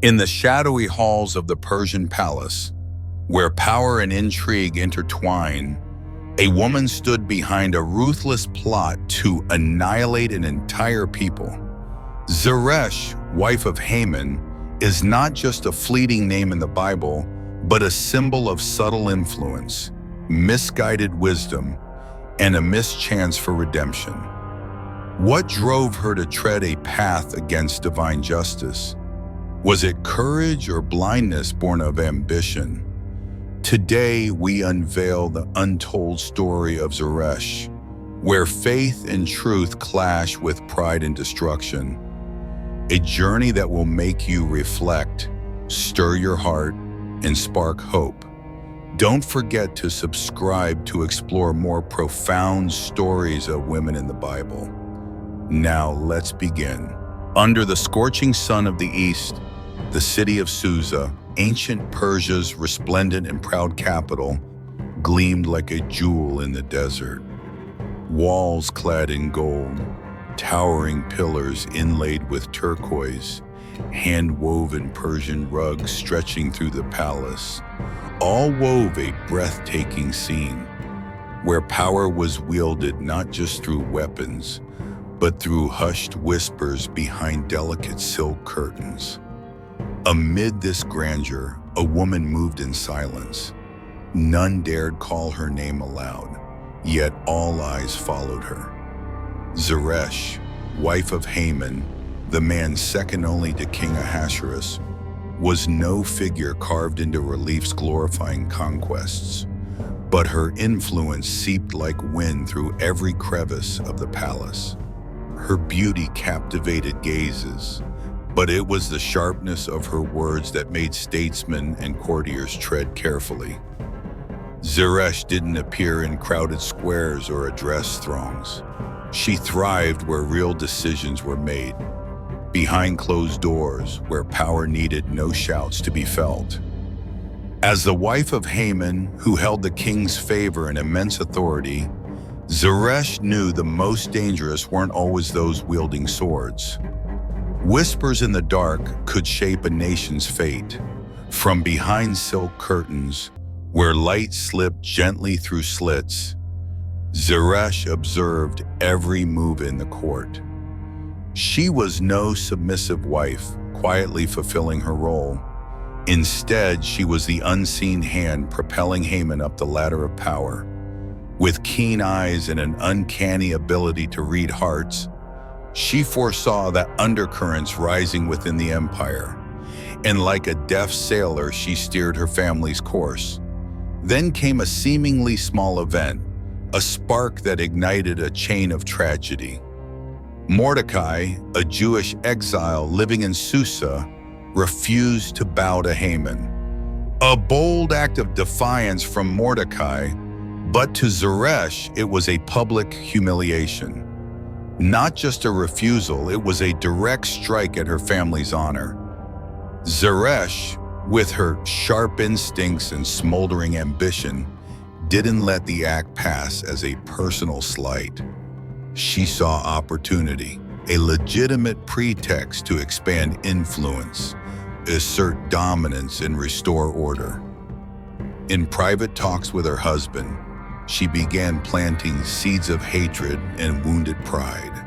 In the shadowy halls of the Persian palace, where power and intrigue intertwine, a woman stood behind a ruthless plot to annihilate an entire people. Zeresh, wife of Haman, is not just a fleeting name in the Bible, but a symbol of subtle influence, misguided wisdom, and a mischance for redemption. What drove her to tread a path against divine justice? Was it courage or blindness born of ambition? Today, we unveil the untold story of Zeresh, where faith and truth clash with pride and destruction. A journey that will make you reflect, stir your heart, and spark hope. Don't forget to subscribe to explore more profound stories of women in the Bible. Now, let's begin. Under the scorching sun of the east, the city of Susa, ancient Persia's resplendent and proud capital, gleamed like a jewel in the desert. Walls clad in gold, towering pillars inlaid with turquoise, hand-woven Persian rugs stretching through the palace, all wove a breathtaking scene where power was wielded not just through weapons, but through hushed whispers behind delicate silk curtains. Amid this grandeur, a woman moved in silence. None dared call her name aloud, yet all eyes followed her. Zeresh, wife of Haman, the man second only to King Ahasuerus, was no figure carved into reliefs glorifying conquests, but her influence seeped like wind through every crevice of the palace. Her beauty captivated gazes, but it was the sharpness of her words that made statesmen and courtiers tread carefully. Zeresh didn't appear in crowded squares or address throngs. She thrived where real decisions were made, behind closed doors where power needed no shouts to be felt. As the wife of Haman, who held the king's favor and immense authority, Zeresh knew the most dangerous weren't always those wielding swords. Whispers in the dark could shape a nation's fate. From behind silk curtains, where light slipped gently through slits, Zeresh observed every move in the court. She was no submissive wife, quietly fulfilling her role. Instead, she was the unseen hand propelling Haman up the ladder of power. With keen eyes and an uncanny ability to read hearts, she foresaw the undercurrents rising within the empire, and like a deft sailor, she steered her family's course. Then came a seemingly small event, a spark that ignited a chain of tragedy. Mordecai, a Jewish exile living in Susa, refused to bow to Haman. A bold act of defiance from Mordecai, but to Zeresh, it was a public humiliation. Not just a refusal, it was a direct strike at her family's honor. Zeresh, with her sharp instincts and smoldering ambition, didn't let the act pass as a personal slight. She saw opportunity, a legitimate pretext to expand influence, assert dominance, and restore order. In private talks with her husband, she began planting seeds of hatred and wounded pride.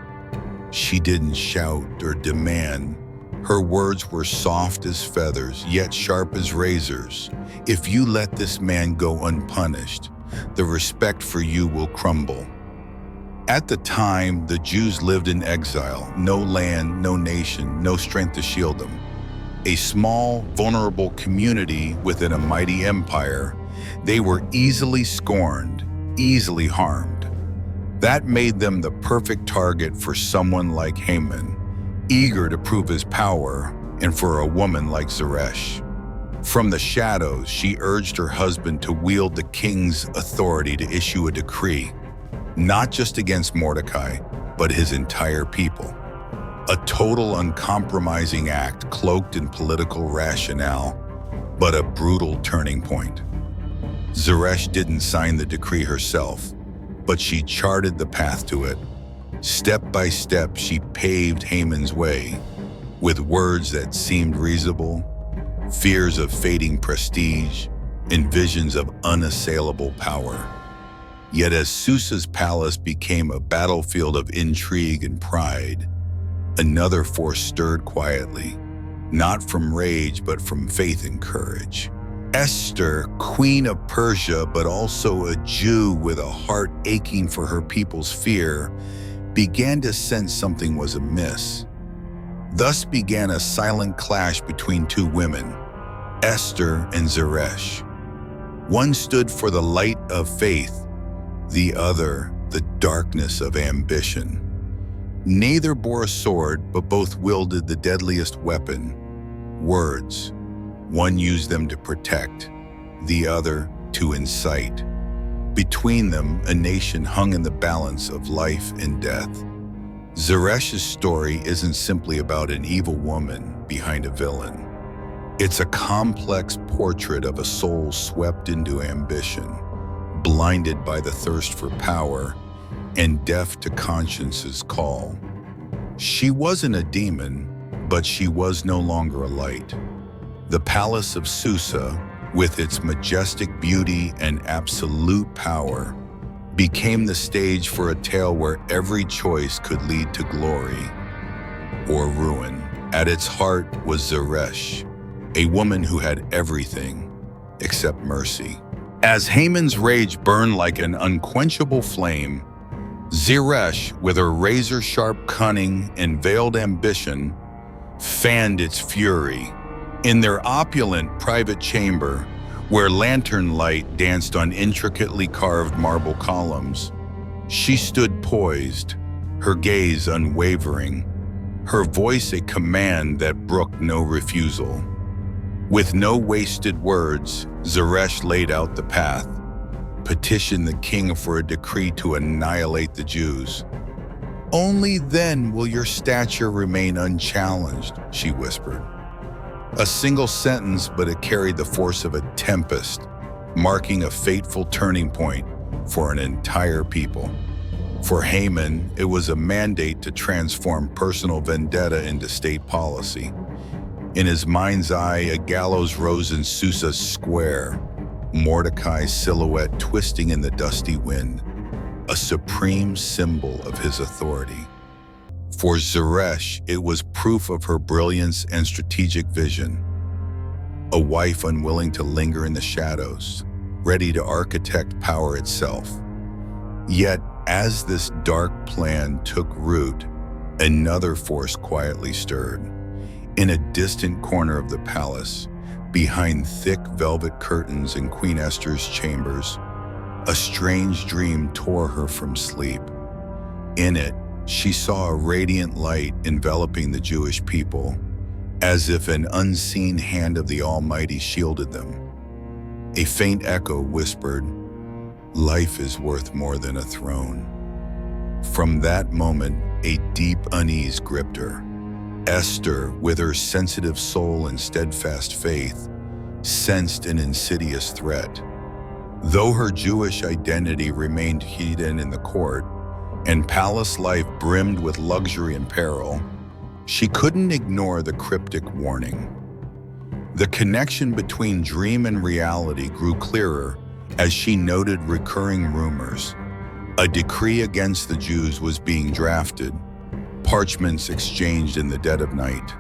She didn't shout or demand. Her words were soft as feathers, yet sharp as razors. If you let this man go unpunished, the respect for you will crumble. At the time, the Jews lived in exile, no land, no nation, no strength to shield them. A small, vulnerable community within a mighty empire, they were easily scorned, easily harmed. That made them the perfect target for someone like Haman, eager to prove his power, and for a woman like Zeresh. From the shadows, she urged her husband to wield the king's authority to issue a decree, not just against Mordecai, but his entire people. A total uncompromising act cloaked in political rationale, but a brutal turning point. Zeresh didn't sign the decree herself, but she charted the path to it. Step by step, she paved Haman's way. with words that seemed reasonable, fears of fading prestige, and visions of unassailable power. Yet as Susa's palace became a battlefield of intrigue and pride, another force stirred quietly, not from rage but from faith and courage. Esther, queen of Persia, but also a Jew with a heart aching for her people's fear, began to sense something was amiss. Thus began a silent clash between two women, Esther and Zeresh. One stood for the light of faith, the other the darkness of ambition. Neither bore a sword, but both wielded the deadliest weapon, words. One used them to protect, the other to incite. Between them, a nation hung in the balance of life and death. Zeresh's story isn't simply about an evil woman behind a villain. It's a complex portrait of a soul swept into ambition, blinded by the thirst for power, and deaf to conscience's call. She wasn't a demon, but she was no longer a light. The palace of Susa, with its majestic beauty and absolute power, became the stage for a tale where every choice could lead to glory or ruin. At its heart was Zeresh, a woman who had everything except mercy. As Haman's rage burned like an unquenchable flame, Zeresh, with her razor-sharp cunning and veiled ambition, fanned its fury. In their opulent private chamber, where lantern light danced on intricately carved marble columns, she stood poised, her gaze unwavering, her voice a command that brooked no refusal. With no wasted words, Zeresh laid out the path, petitioned the king for a decree to annihilate the Jews. "Only then will your stature remain unchallenged," she whispered. A single sentence, but it carried the force of a tempest, marking a fateful turning point for an entire people. For Haman, it was a mandate to transform personal vendetta into state policy. In his mind's eye, a gallows rose in Susa square, Mordecai's silhouette twisting in the dusty wind, a supreme symbol of his authority. For Zeresh, it was proof of her brilliance and strategic vision. A wife unwilling to linger in the shadows, ready to architect power itself. Yet, as this dark plan took root, another force quietly stirred. In a distant corner of the palace, behind thick velvet curtains in Queen Esther's chambers, a strange dream tore her from sleep. In it, she saw a radiant light enveloping the Jewish people, as if an unseen hand of the Almighty shielded them. A faint echo whispered, "Life is worth more than a throne." From that moment, a deep unease gripped her. Esther, with her sensitive soul and steadfast faith, sensed an insidious threat. Though her Jewish identity remained hidden in the court, and palace life brimmed with luxury and peril, she couldn't ignore the cryptic warning. The connection between dream and reality grew clearer as she noted recurring rumors. A decree against the Jews was being drafted, parchments exchanged in the dead of night.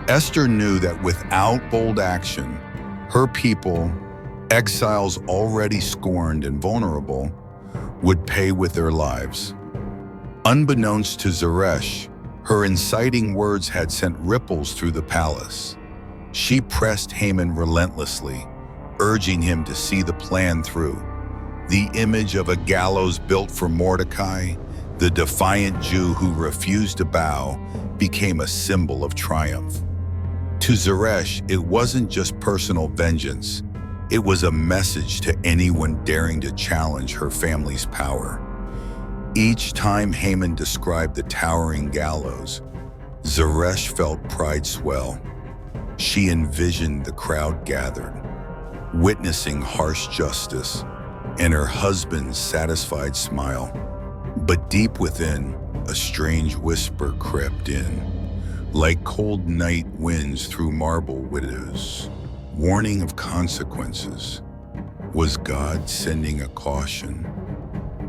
Esther knew that without bold action, her people, exiles already scorned and vulnerable, would pay with their lives. Unbeknownst to Zeresh, her inciting words had sent ripples through the palace. She pressed Haman relentlessly, urging him to see the plan through. The image of a gallows built for Mordecai, the defiant Jew who refused to bow, became a symbol of triumph. To Zeresh, it wasn't just personal vengeance. It was a message to anyone daring to challenge her family's power. Each time Haman described the towering gallows, Zeresh felt pride swell. She envisioned the crowd gathered, witnessing harsh justice, and her husband's satisfied smile. But deep within, a strange whisper crept in. like cold night winds through marble windows, warning of consequences. Was God sending a caution?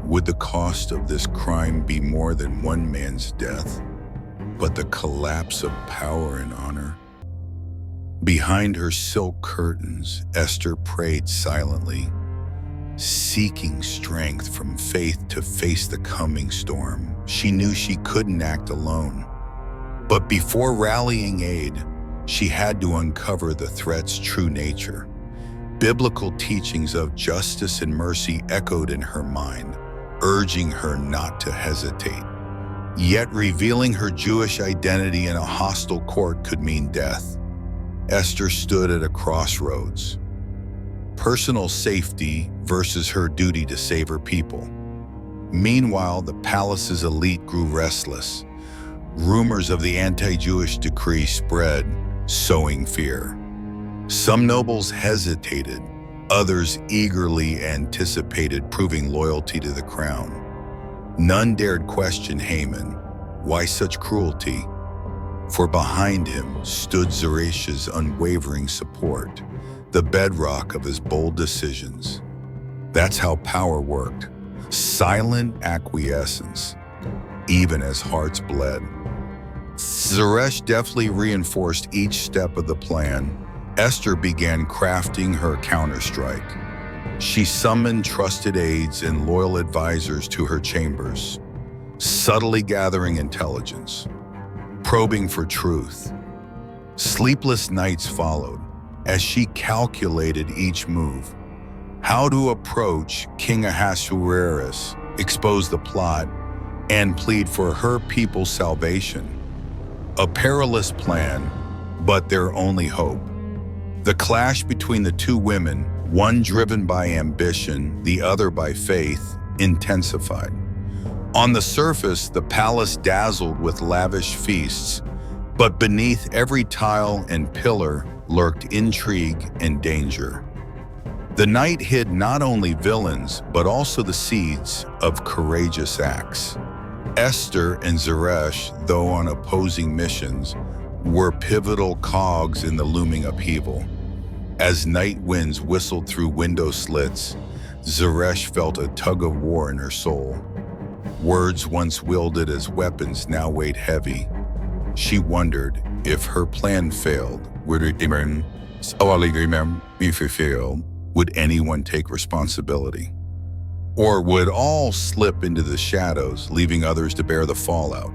Would the cost of this crime be more than one man's death, but the collapse of power and honor? Behind her silk curtains, Esther prayed silently, seeking strength from faith to face the coming storm. She knew she couldn't act alone. But before rallying aid, she had to uncover the threat's true nature. Biblical teachings of justice and mercy echoed in her mind, urging her not to hesitate. Yet revealing her Jewish identity in a hostile court could mean death. Esther stood at a crossroads. Personal safety versus her duty to save her people. Meanwhile, the palace's elite grew restless. Rumors of the anti-Jewish decree spread, sowing fear. Some nobles hesitated, others eagerly anticipated proving loyalty to the crown. None dared question Haman. Why such cruelty? For behind him stood Zeresh's unwavering support, the bedrock of his bold decisions. That's how power worked. Silent acquiescence, even as hearts bled. Zeresh deftly reinforced each step of the plan. Esther began crafting her counterstrike. She summoned trusted aides and loyal advisors to her chambers, subtly gathering intelligence, probing for truth. Sleepless nights followed as she calculated each move. How to approach King Ahasuerus, expose the plot, and plead for her people's salvation. A perilous plan, but their only hope. The clash between the two women, one driven by ambition, the other by faith, intensified. On the surface, the palace dazzled with lavish feasts, but beneath every tile and pillar lurked intrigue and danger. The night hid not only villains, but also the seeds of courageous acts. Esther and Zeresh, though on opposing missions, were pivotal cogs in the looming upheaval. As night winds whistled through window slits, Zeresh felt a tug of war in her soul. Words once wielded as weapons now weighed heavy. She wondered if her plan failed, would anyone take responsibility? Or would all slip into the shadows, leaving others to bear the fallout?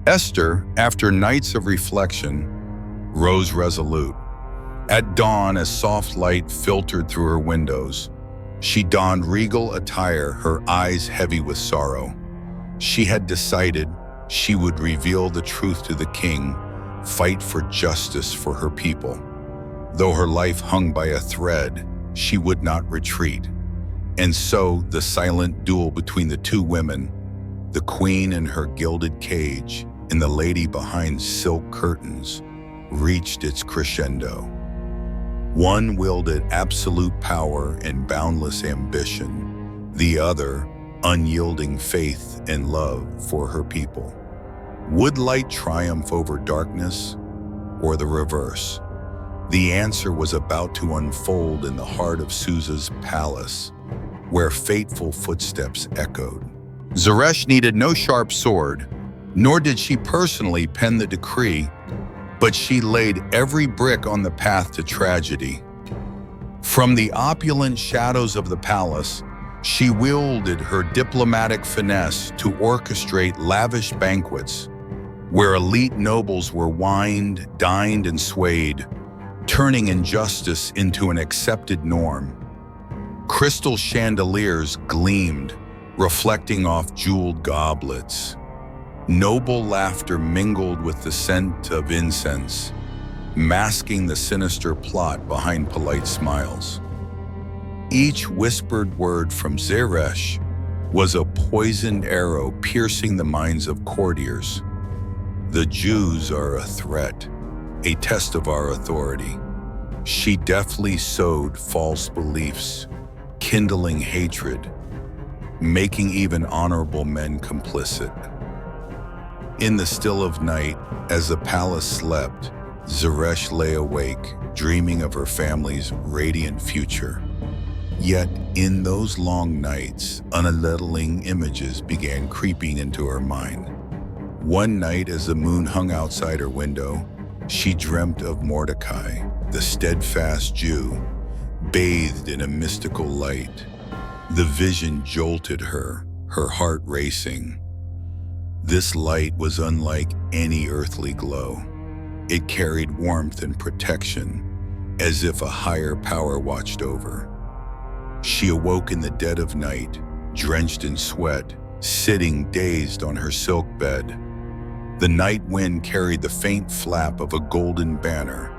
Esther, after nights of reflection, rose resolute. At dawn, as soft light filtered through her windows, she donned regal attire, her eyes heavy with sorrow. She had decided she would reveal the truth to the king, fight for justice for her people. Though her life hung by a thread, she would not retreat. And so the silent duel between the two women, the queen in her gilded cage and the lady behind silk curtains, reached its crescendo. One wielded absolute power and boundless ambition, the other unyielding faith and love for her people. Would light triumph over darkness, or the reverse? The answer was about to unfold in the heart of Susa's palace, where fateful footsteps echoed. Zeresh needed no sharp sword, nor did she personally pen the decree, but she laid every brick on the path to tragedy. From the opulent shadows of the palace, she wielded her diplomatic finesse to orchestrate lavish banquets, where elite nobles were wined, dined, and swayed, turning injustice into an accepted norm. Crystal chandeliers gleamed, reflecting off jeweled goblets. Noble laughter mingled with the scent of incense, masking the sinister plot behind polite smiles. Each whispered word from Zeresh was a poisoned arrow piercing the minds of courtiers. The Jews are a threat, a test of our authority. She deftly sowed false beliefs, kindling hatred, making even honorable men complicit. In the still of night, as the palace slept, Zeresh lay awake, dreaming of her family's radiant future. Yet, in those long nights, unsettling images began creeping into her mind. One night, as the moon hung outside her window, she dreamt of Mordecai, the steadfast Jew, bathed in a mystical light. The vision jolted her, her heart racing. This light was unlike any earthly glow. It carried warmth and protection, as if a higher power watched over. She awoke in the dead of night, drenched in sweat, sitting dazed on her silk bed. The night wind carried the faint flap of a golden banner,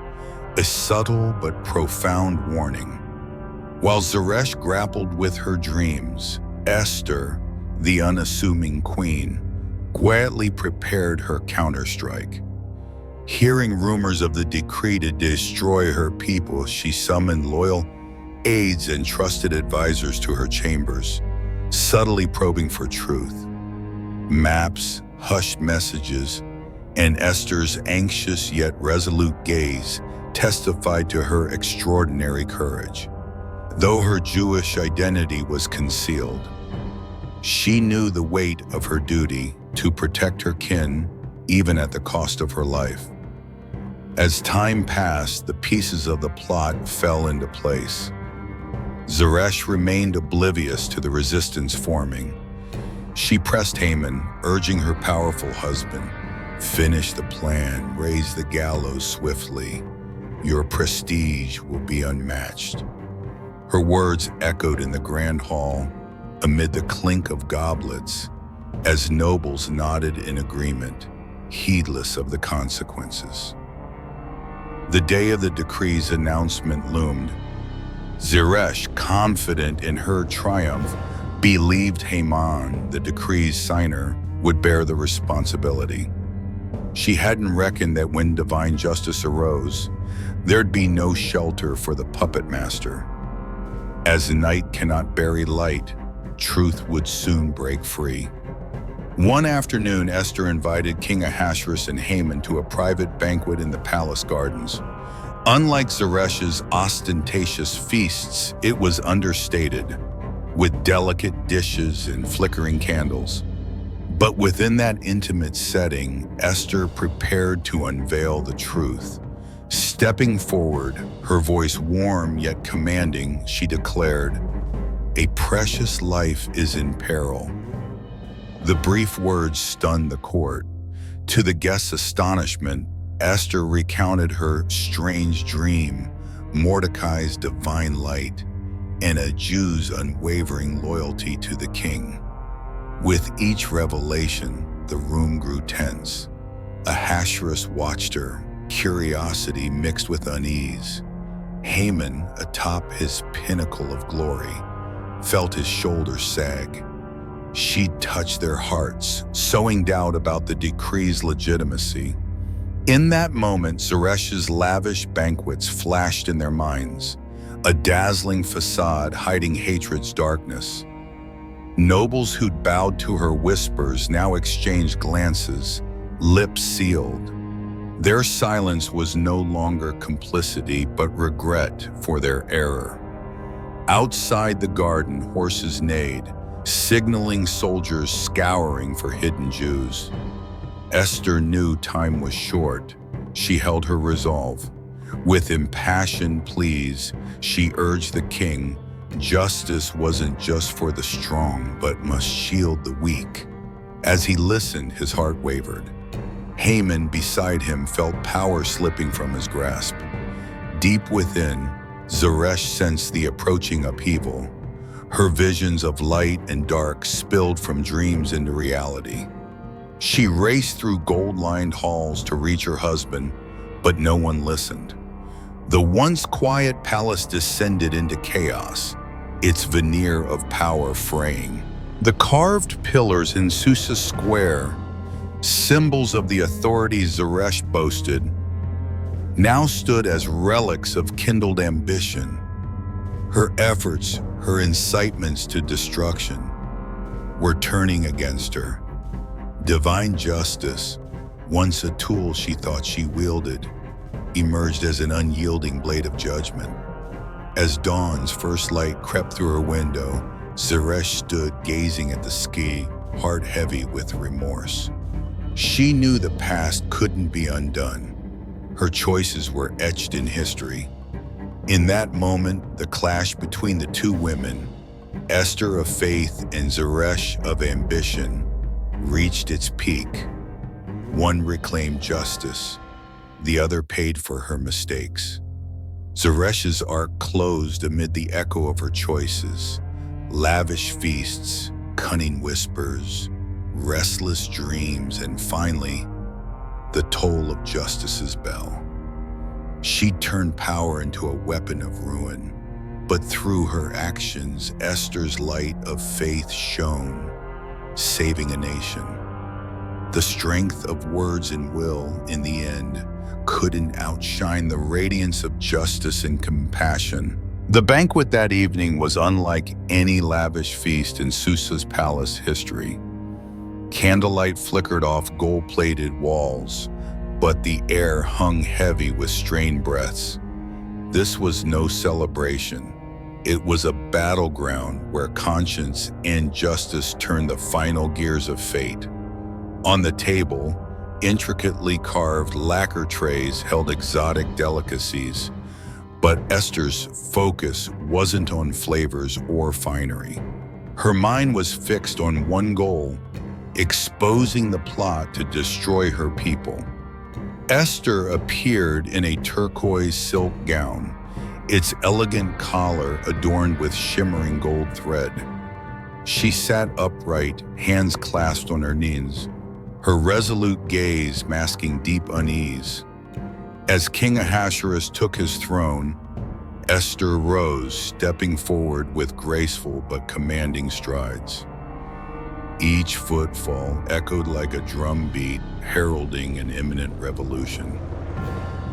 a subtle but profound warning. While Zeresh grappled with her dreams, Esther, the unassuming queen, quietly prepared her counterstrike. Hearing rumors of the decree to destroy her people, she summoned loyal aides and trusted advisors to her chambers, subtly probing for truth. Maps, hushed messages, and Esther's anxious yet resolute gaze testified to her extraordinary courage. Though her Jewish identity was concealed, she knew the weight of her duty to protect her kin, even at the cost of her life. As time passed, the pieces of the plot fell into place. Zeresh remained oblivious to the resistance forming. She pressed Haman, urging her powerful husband, "Finish the plan, raise the gallows swiftly. Your prestige will be unmatched." Her words echoed in the grand hall amid the clink of goblets as nobles nodded in agreement, heedless of the consequences. The day of the decree's announcement loomed. Zeresh, confident in her triumph, believed Haman, the decree's signer, would bear the responsibility. She hadn't reckoned that when divine justice arose, there'd be no shelter for the puppet master. As night cannot bury light, truth would soon break free. One afternoon, Esther invited King Ahasuerus and Haman to a private banquet in the palace gardens. Unlike Zeresh's ostentatious feasts, it was understated, with delicate dishes and flickering candles. But within that intimate setting, Esther prepared to unveil the truth. Stepping forward, her voice warm yet commanding, she declared, "A precious life is in peril." The brief words stunned the court. To the guests' astonishment, Esther recounted her strange dream, Mordecai's divine light, and a Jew's unwavering loyalty to the king. With each revelation, the room grew tense. Ahasuerus watched her, curiosity mixed with unease. Haman, atop his pinnacle of glory, felt his shoulders sag. She'd touched their hearts, sowing doubt about the decree's legitimacy. In that moment, Zeresh's lavish banquets flashed in their minds, a dazzling facade hiding hatred's darkness. Nobles who'd bowed to her whispers now exchanged glances, lips sealed. Their silence was no longer complicity, but regret for their error. Outside the garden, horses neighed, signaling soldiers scouring for hidden Jews. Esther knew time was short. She held her resolve. With impassioned pleas, she urged the king, justice wasn't just for the strong, but must shield the weak. As he listened, his heart wavered. Haman, beside him, felt power slipping from his grasp. Deep within, Zeresh sensed the approaching upheaval. Her visions of light and dark spilled from dreams into reality. She raced through gold-lined halls to reach her husband, but no one listened. The once quiet palace descended into chaos, its veneer of power fraying. The carved pillars in Susa Square, symbols of the authority Zeresh boasted, now stood as relics of kindled ambition. Her efforts, her incitements to destruction, were turning against her. Divine justice, once a tool she thought she wielded, emerged as an unyielding blade of judgment. As dawn's first light crept through her window, Zeresh stood gazing at the sky, heart heavy with remorse. She knew the past couldn't be undone. Her choices were etched in history. In that moment, the clash between the two women, Esther of faith and Zeresh of ambition, reached its peak. One reclaimed justice, the other paid for her mistakes. Zeresh's arc closed amid the echo of her choices: lavish feasts, cunning whispers, restless dreams, and finally, the toll of justice's bell. She turned power into a weapon of ruin, but through her actions, Esther's light of faith shone, saving a nation. The strength of words and will, in the end, couldn't outshine the radiance of justice and compassion. The banquet that evening was unlike any lavish feast in Susa's palace history. Candlelight flickered off gold-plated walls, but the air hung heavy with strained breaths. This was no celebration. It was a battleground where conscience and justice turned the final gears of fate. On the table, intricately carved lacquer trays held exotic delicacies, but Esther's focus wasn't on flavors or finery. Her mind was fixed on one goal: exposing the plot to destroy her people. Esther appeared in a turquoise silk gown, its elegant collar adorned with shimmering gold thread. She sat upright, hands clasped on her knees, her resolute gaze masking deep unease. As King Ahasuerus took his throne, Esther rose, stepping forward with graceful but commanding strides. Each footfall echoed like a drumbeat, heralding an imminent revolution.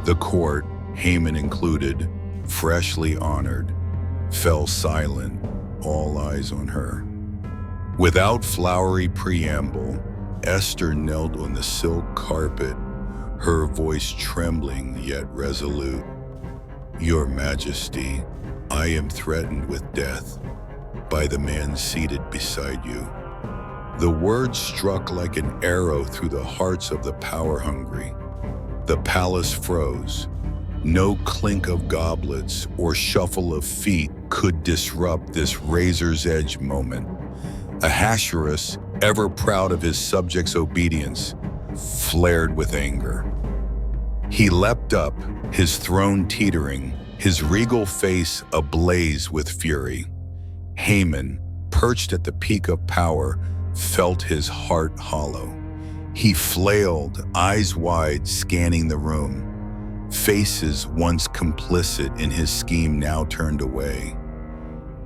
The court, Haman included, freshly honored, fell silent, all eyes on her. Without flowery preamble, Esther knelt on the silk carpet, her voice trembling yet resolute. "Your Majesty, I am threatened with death by the man seated beside you." The words struck like an arrow through the hearts of the power-hungry. The palace froze. No clink of goblets or shuffle of feet could disrupt this razor's-edge moment. Ahasuerus, ever proud of his subjects' obedience, flared with anger. He leapt up, his throne teetering, his regal face ablaze with fury. Haman, perched at the peak of power, felt his heart hollow. He flailed, eyes wide, scanning the room. Faces once complicit in his scheme now turned away.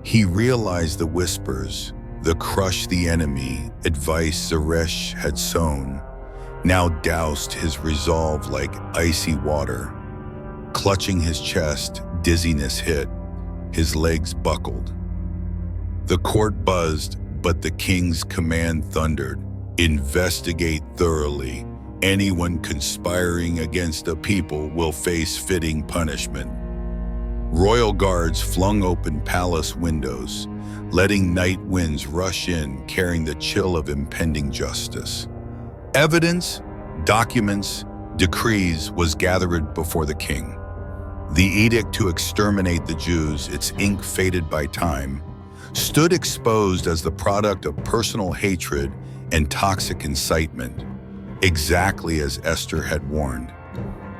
He realized the whispers, the crush the enemy advice Zeresh had sown, now doused his resolve like icy water. Clutching his chest, dizziness hit. His legs buckled. The court buzzed, but the king's command thundered: "Investigate thoroughly. Anyone conspiring against a people will face fitting punishment." Royal guards flung open palace windows, letting night winds rush in, carrying the chill of impending justice. Evidence, documents, decrees was gathered before the king. The edict to exterminate the Jews, its ink faded by time, stood exposed as the product of personal hatred and toxic incitement, exactly as Esther had warned.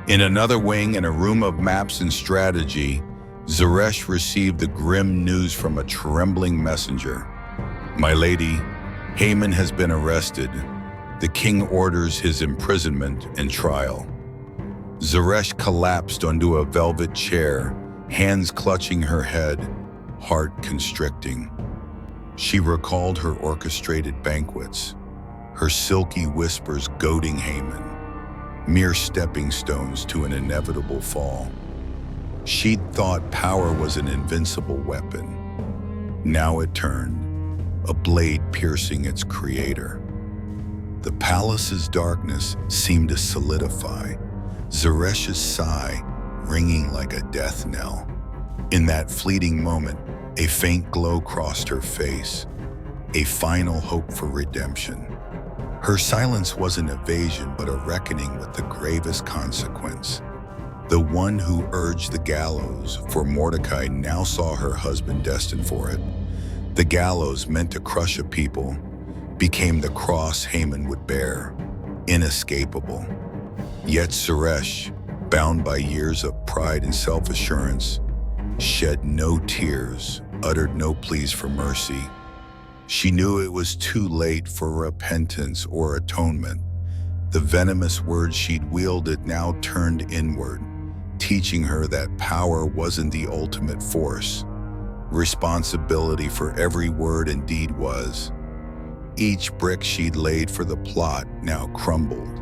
In another wing, in a room of maps and strategy, Zeresh received the grim news from a trembling messenger. "My lady, Haman has been arrested. The king orders his imprisonment and trial." Zeresh collapsed onto a velvet chair, hands clutching her head, heart constricting. She recalled her orchestrated banquets, her silky whispers goading Haman, mere stepping stones to an inevitable fall. She'd thought power was an invincible weapon. Now it turned, a blade piercing its creator. The palace's darkness seemed to solidify, Zeresh's sigh ringing like a death knell. In that fleeting moment, a faint glow crossed her face, a final hope for redemption. Her silence wasn't evasion, but a reckoning with the gravest consequence. The one who urged the gallows for Mordecai now saw her husband destined for it. The gallows meant to crush a people became the cross Haman would bear, inescapable. Yet Zeresh, bound by years of pride and self-assurance, shed no tears, uttered no pleas for mercy. She knew it was too late for repentance or atonement. The venomous words she'd wielded now turned inward, teaching her that power wasn't the ultimate force. Responsibility for every word and deed was. Each brick she'd laid for the plot now crumbled,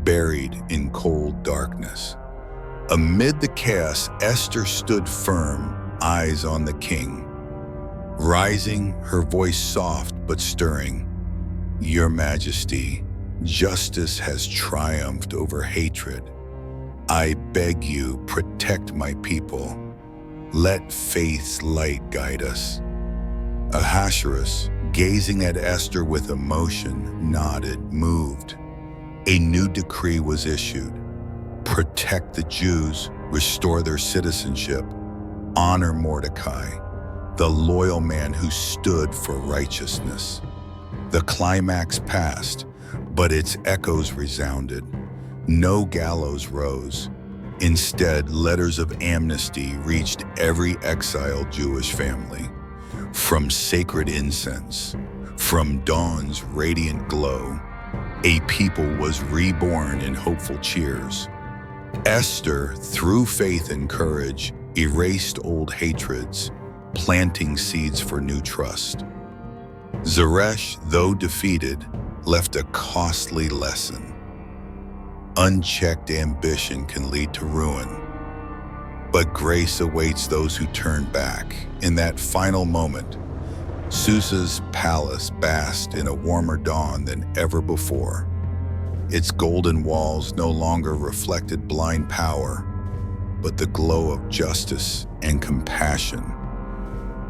buried in cold darkness. Amid the chaos, Esther stood firm, eyes on the king. Rising, her voice soft but stirring, "Your Majesty, justice has triumphed over hatred. I beg you, protect my people. Let faith's light guide us." Ahasuerus, gazing at Esther with emotion, nodded, moved. A new decree was issued. Protect the Jews, restore their citizenship, honor Mordecai, the loyal man who stood for righteousness. The climax passed, but its echoes resounded. No gallows rose. Instead, letters of amnesty reached every exiled Jewish family. From sacred incense, from dawn's radiant glow, a people was reborn in hopeful cheers. Esther, through faith and courage, erased old hatreds, planting seeds for new trust. Zeresh, though defeated, left a costly lesson. Unchecked ambition can lead to ruin, but grace awaits those who turn back. In that final moment, Susa's palace basked in a warmer dawn than ever before. Its golden walls no longer reflected blind power, but the glow of justice and compassion.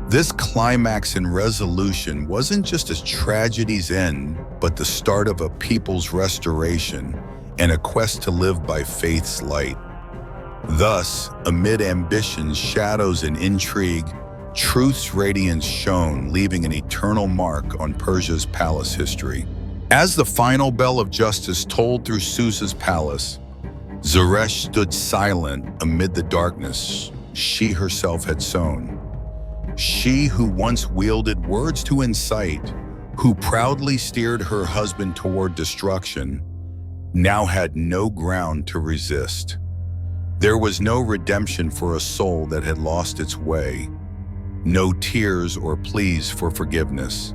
This climax and resolution wasn't just a tragedy's end, but the start of a people's restoration and a quest to live by faith's light. Thus, amid ambitions, shadows, and intrigue, truth's radiance shone, leaving an eternal mark on Persia's palace history. As the final bell of justice tolled through Susa's palace, Zeresh stood silent amid the darkness she herself had sown. She who once wielded words to incite, who proudly steered her husband toward destruction, now had no ground to resist. There was no redemption for a soul that had lost its way, no tears or pleas for forgiveness.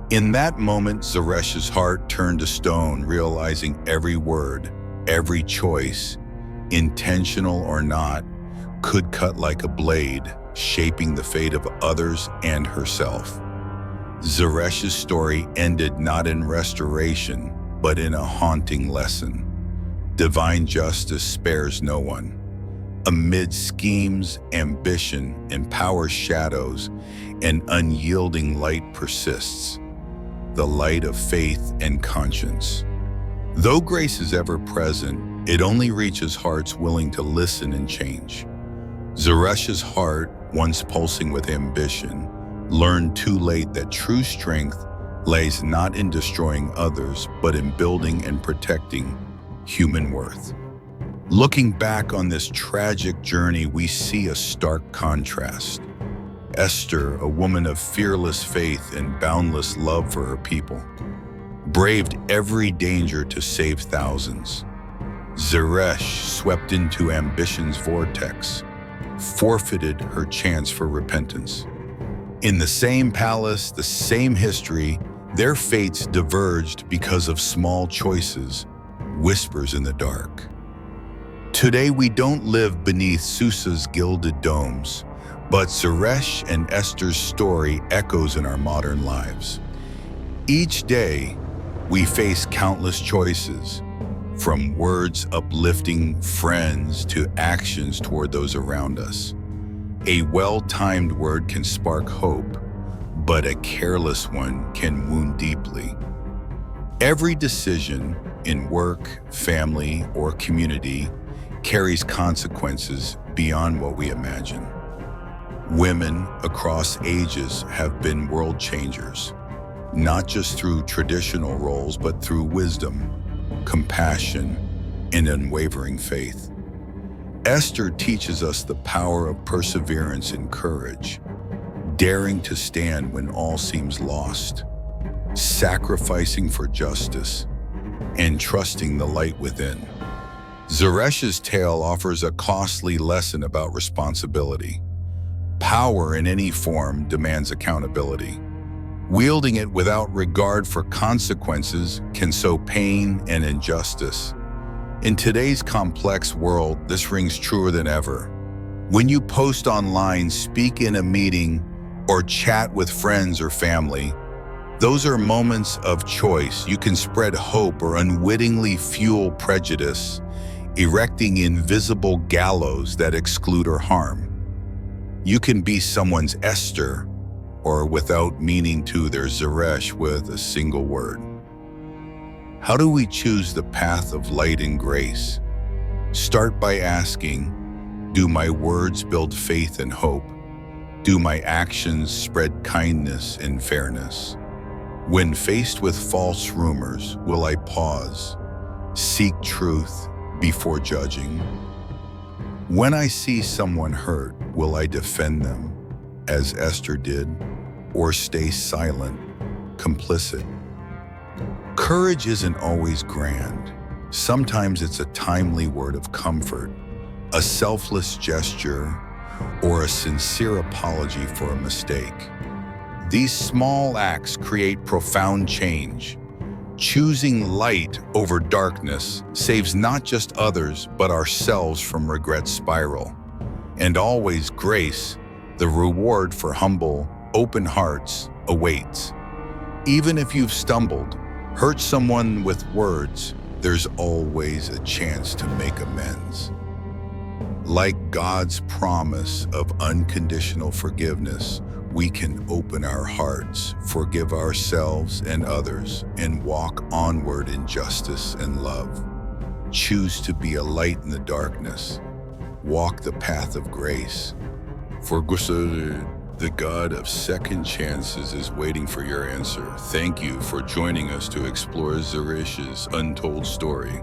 In that moment, Zeresh's heart turned to stone, realizing every word, every choice, intentional or not, could cut like a blade, shaping the fate of others and herself. Zeresh's story ended not in restoration, but in a haunting lesson. Divine justice spares no one. Amid schemes, ambition, and power's shadows, an unyielding light persists, the light of faith and conscience. Though grace is ever present, it only reaches hearts willing to listen and change. Zeresh's heart, once pulsing with ambition, learned too late that true strength lays not in destroying others, but in building and protecting human worth. Looking back on this tragic journey, we see a stark contrast. Esther, a woman of fearless faith and boundless love for her people, braved every danger to save thousands. Zeresh, swept into ambition's vortex, forfeited her chance for repentance. In the same palace, the same history, their fates diverged because of small choices, whispers in the dark. Today we don't live beneath Susa's gilded domes, but Zeresh and Esther's story echoes in our modern lives. Each day, We face countless choices, from words uplifting friends to actions toward those around us. A well-timed word can spark hope, but a careless one can wound deeply. Every decision in work, family, or community carries consequences beyond what we imagine. Women across ages have been world changers, not just through traditional roles, but through wisdom, compassion, and unwavering faith. Esther teaches us the power of perseverance and courage, daring to stand when all seems lost, sacrificing for justice, and trusting the light within. Zeresh's tale offers a costly lesson about responsibility. Power in any form demands accountability. Wielding it without regard for consequences can sow pain and injustice. In today's complex world, this rings truer than ever. When you post online, speak in a meeting, or chat with friends or family, those are moments of choice. You can spread hope or unwittingly fuel prejudice, erecting invisible gallows that exclude or harm. You can be someone's Esther, or without meaning to, their Zeresh with a single word. How do we choose the path of light and grace? Start by asking, do my words build faith and hope? Do my actions spread kindness and fairness? When faced with false rumors, will I pause, seek truth before judging? When I see someone hurt, will I defend them, as Esther did, or stay silent, complicit? Courage isn't always grand. Sometimes it's a timely word of comfort, a selfless gesture, or a sincere apology for a mistake. These small acts create profound change. Choosing light over darkness saves not just others, but ourselves from regret's spiral. And always grace, the reward for humble, open hearts, awaits. Even if you've stumbled, hurt someone with words, there's always a chance to make amends. Like God's promise of unconditional forgiveness, we can open our hearts, forgive ourselves and others, and walk onward in justice and love. Choose to be a light in the darkness. Walk the path of grace. For the God of second chances is waiting for your answer. Thank you for joining us to explore Zeresh's untold story.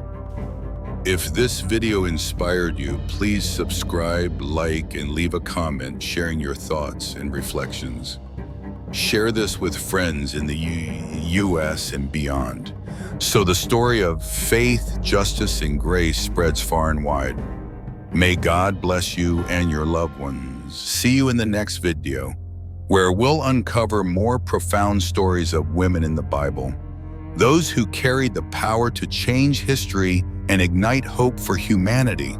If this video inspired you, please subscribe, like, and leave a comment sharing your thoughts and reflections. Share this with friends in the US and beyond, so the story of faith, justice, and grace spreads far and wide. May God bless you and your loved ones. See you in the next video, where we'll uncover more profound stories of women in the Bible, those who carried the power to change history and ignite hope for humanity.